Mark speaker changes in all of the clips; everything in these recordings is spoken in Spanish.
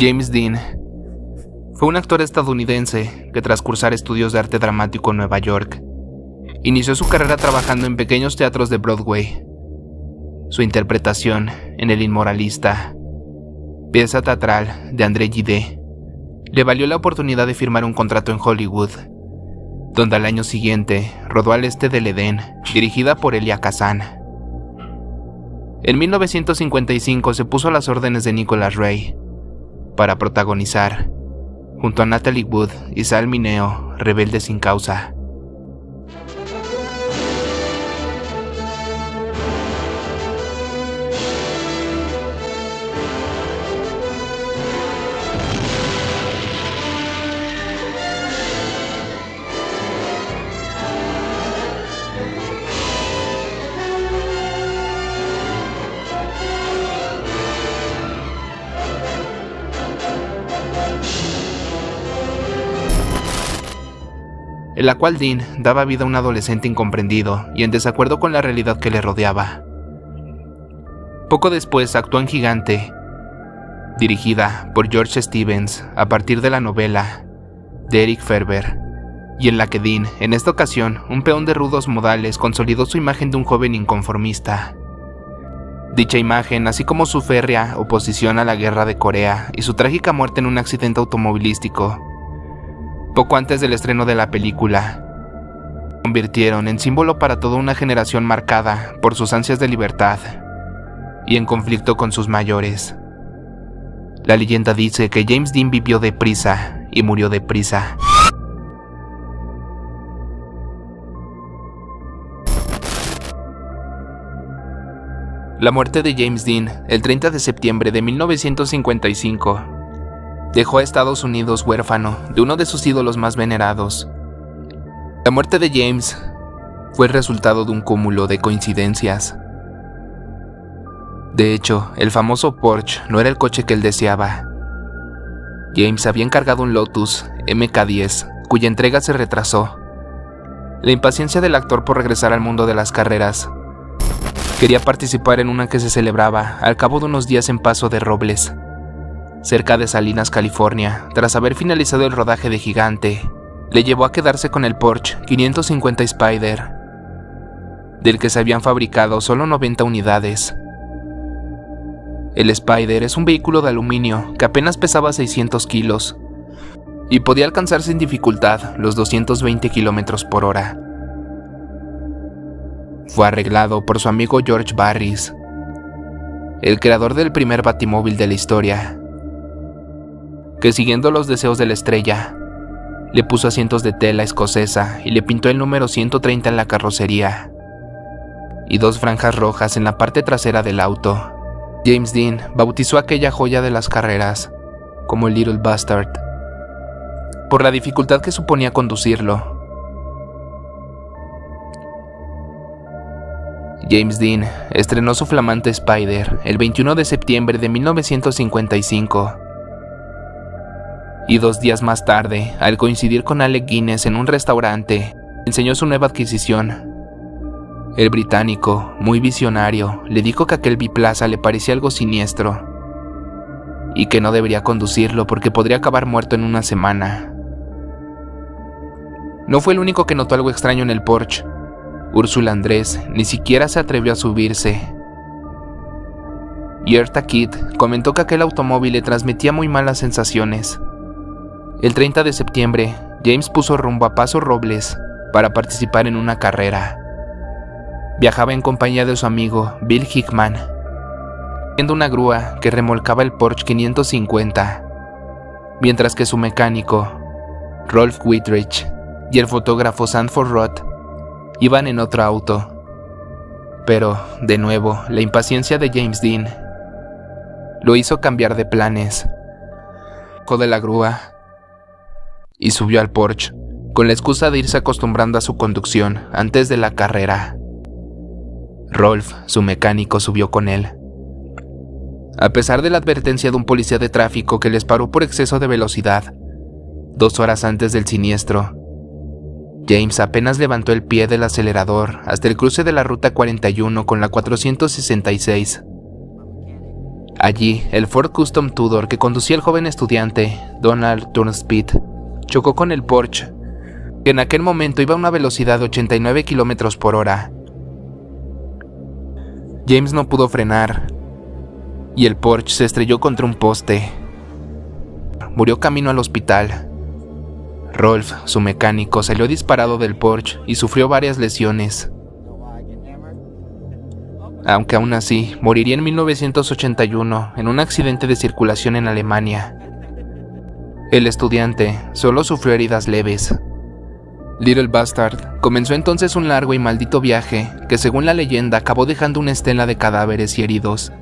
Speaker 1: James Dean fue un actor estadounidense que, tras cursar estudios de arte dramático en Nueva York, inició su carrera trabajando en pequeños teatros de Broadway. Su interpretación en El Inmoralista, pieza teatral de André Gide, le valió la oportunidad de firmar un contrato en Hollywood, donde al año siguiente rodó Al Este del Edén, dirigida por Elia Kazan. En 1955 se puso a las órdenes de Nicholas Ray para protagonizar, junto a Natalie Wood y Sal Mineo, Rebelde sin causa. En la cual Dean daba vida a un adolescente incomprendido y en desacuerdo con la realidad que le rodeaba. Poco después actuó en Gigante, dirigida por George Stevens a partir de la novela de Eric Ferber, y en la que Dean, en esta ocasión un peón de rudos modales, consolidó su imagen de un joven inconformista. Dicha imagen, así como su férrea oposición a la guerra de Corea y su trágica muerte en un accidente automovilístico, poco antes del estreno de la película, se convirtieron en símbolo para toda una generación marcada por sus ansias de libertad y en conflicto con sus mayores. La leyenda dice que James Dean vivió deprisa y murió deprisa. La muerte de James Dean, el 30 de septiembre de 1955, dejó a Estados Unidos huérfano de uno de sus ídolos más venerados. La muerte de James fue el resultado de un cúmulo de coincidencias. De hecho, el famoso Porsche no era el coche que él deseaba. James había encargado un Lotus MK10, cuya entrega se retrasó. La impaciencia del actor por regresar al mundo de las carreras. Quería participar en una que se celebraba al cabo de unos días en Paso de Robles, cerca de Salinas, California. Tras haber finalizado el rodaje de Gigante, le llevó a quedarse con el Porsche 550 Spider, del que se habían fabricado solo 90 unidades. El Spider es un vehículo de aluminio que apenas pesaba 600 kilos y podía alcanzar sin dificultad los 220 kilómetros por hora. Fue arreglado por su amigo George Barris, el creador del primer batimóvil de la historia, que, siguiendo los deseos de la estrella, le puso asientos de tela escocesa y le pintó el número 130 en la carrocería y 2 franjas rojas en la parte trasera del auto. James Dean bautizó aquella joya de las carreras como el Little Bastard, por la dificultad que suponía conducirlo. James Dean estrenó su flamante Spider el 21 de septiembre de 1955. Y 2 días más tarde, al coincidir con Alec Guinness en un restaurante, enseñó su nueva adquisición. El británico, muy visionario, le dijo que aquel biplaza le parecía algo siniestro y que no debería conducirlo porque podría acabar muerto en una semana. No fue el único que notó algo extraño en el Porsche. Ursula Andress ni siquiera se atrevió a subirse. Y Eartha Kitt comentó que aquel automóvil le transmitía muy malas sensaciones. El 30 de septiembre, James puso rumbo a Paso Robles para participar en una carrera. Viajaba en compañía de su amigo Bill Hickman, viendo una grúa que remolcaba el Porsche 550, mientras que su mecánico, Rolf Wittrich, y el fotógrafo Sanford Roth iban en otro auto. Pero, de nuevo, la impaciencia de James Dean lo hizo cambiar de planes. Bajó de la grúa y subió al Porsche, con la excusa de irse acostumbrando a su conducción antes de la carrera. Rolf, su mecánico, subió con él. A pesar de la advertencia de un policía de tráfico que les paró por exceso de velocidad 2 horas antes del siniestro, James apenas levantó el pie del acelerador hasta el cruce de la ruta 41 con la 466. Allí, el Ford Custom Tudor que conducía el joven estudiante, Donald Turnspit, chocó con el Porsche, que en aquel momento iba a una velocidad de 89 km por hora. James no pudo frenar, y el Porsche se estrelló contra un poste. Murió camino al hospital. Rolf, su mecánico, salió disparado del Porsche y sufrió varias lesiones. Aunque aún así, moriría en 1981 en un accidente de circulación en Alemania. El estudiante solo sufrió heridas leves. Little Bastard comenzó entonces un largo y maldito viaje que, según la leyenda, acabó dejando una estela de cadáveres y heridos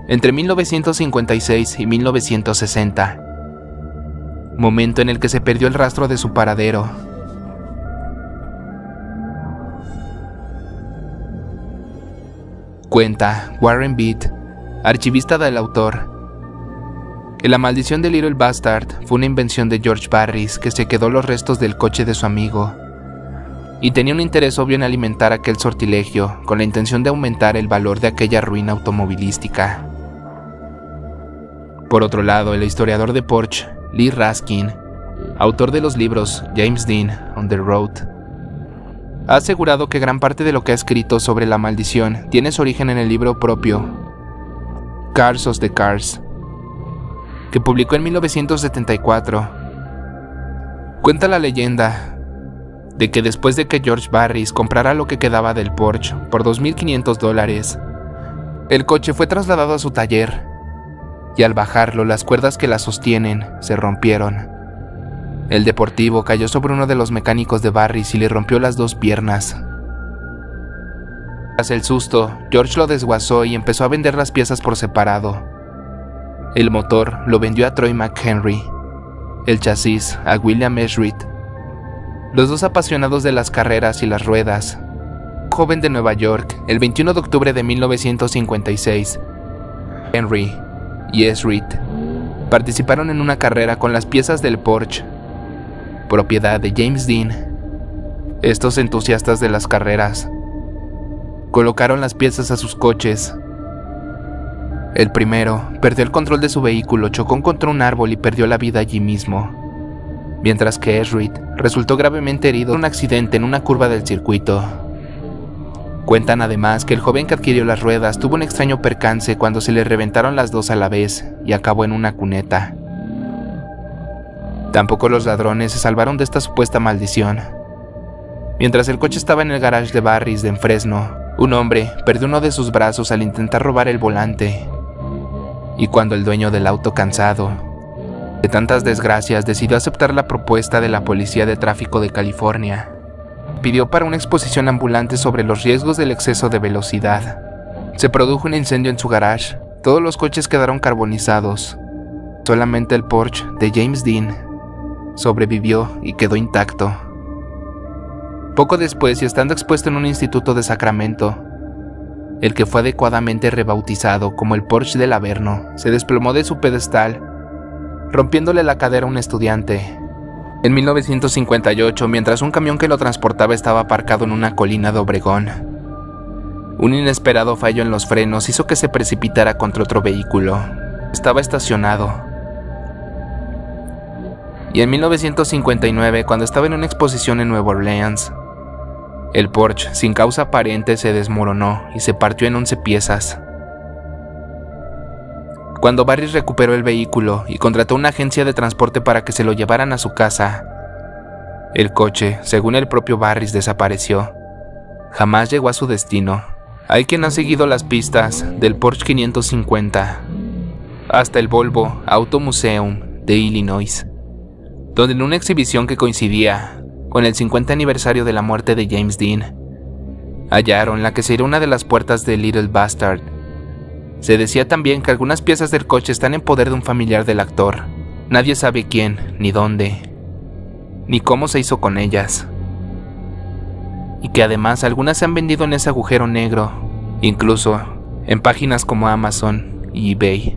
Speaker 1: entre 1956 y 1960, momento en el que se perdió el rastro de su paradero. Cuenta Warren Beat, archivista del autor, que la maldición de Little Bastard fue una invención de George Barris, que se quedó los restos del coche de su amigo y tenía un interés obvio en alimentar aquel sortilegio con la intención de aumentar el valor de aquella ruina automovilística. Por otro lado, el historiador de Porsche, Lee Raskin, autor de los libros James Dean on the Road, ha asegurado que gran parte de lo que ha escrito sobre la maldición tiene su origen en el libro propio Cars of the Cars, que publicó en 1974. Cuenta la leyenda de que después de que George Barris comprara lo que quedaba del Porsche por $2,500, el coche fue trasladado a su taller, y al bajarlo las cuerdas que la sostienen se rompieron. El deportivo cayó sobre uno de los mecánicos de Barris y le rompió las 2 piernas. Tras el susto, George lo desguazó y empezó a vender las piezas por separado. El motor lo vendió a Troy McHenry, el chasis a William S. Reed, los dos apasionados de las carreras y las ruedas. Joven de Nueva York, el 21 de octubre de 1956, Henry y S. Reed participaron en una carrera con las piezas del Porsche, propiedad de James Dean. Estos entusiastas de las carreras colocaron las piezas a sus coches. El primero perdió el control de su vehículo, chocó contra un árbol y perdió la vida allí mismo, mientras que S. Reed resultó gravemente herido en un accidente en una curva del circuito. Cuentan además que el joven que adquirió las ruedas tuvo un extraño percance cuando se le reventaron las 2 a la vez y acabó en una cuneta. Tampoco los ladrones se salvaron de esta supuesta maldición. Mientras el coche estaba en el garage de Barris en Fresno, un hombre perdió uno de sus brazos al intentar robar el volante. Y cuando el dueño del auto, cansado de tantas desgracias, decidió aceptar la propuesta de la Policía de Tráfico de California, pidió para una exposición ambulante sobre los riesgos del exceso de velocidad. Se produjo un incendio en su garage, todos los coches quedaron carbonizados. Solamente el Porsche de James Dean sobrevivió y quedó intacto. Poco después, y estando expuesto en un instituto de Sacramento, el que fue adecuadamente rebautizado como el Porsche del Averno, se desplomó de su pedestal, rompiéndole la cadera a un estudiante. En 1958, mientras un camión que lo transportaba estaba aparcado en una colina de Obregón, un inesperado fallo en los frenos hizo que se precipitara contra otro vehículo. Estaba estacionado. Y en 1959, cuando estaba en una exposición en Nueva Orleans, el Porsche, sin causa aparente, se desmoronó y se partió en 11 piezas. Cuando Barris recuperó el vehículo y contrató una agencia de transporte para que se lo llevaran a su casa, el coche, según el propio Barris, desapareció. Jamás llegó a su destino. Hay quien ha seguido las pistas del Porsche 550 hasta el Volvo Auto Museum de Illinois, donde en una exhibición que coincidía con el 50 aniversario de la muerte de James Dean, hallaron la que sería una de las puertas de Little Bastard. Se decía también que algunas piezas del coche están en poder de un familiar del actor. Nadie sabe quién, ni dónde, ni cómo se hizo con ellas. Y que además algunas se han vendido en ese agujero negro, incluso en páginas como Amazon y eBay.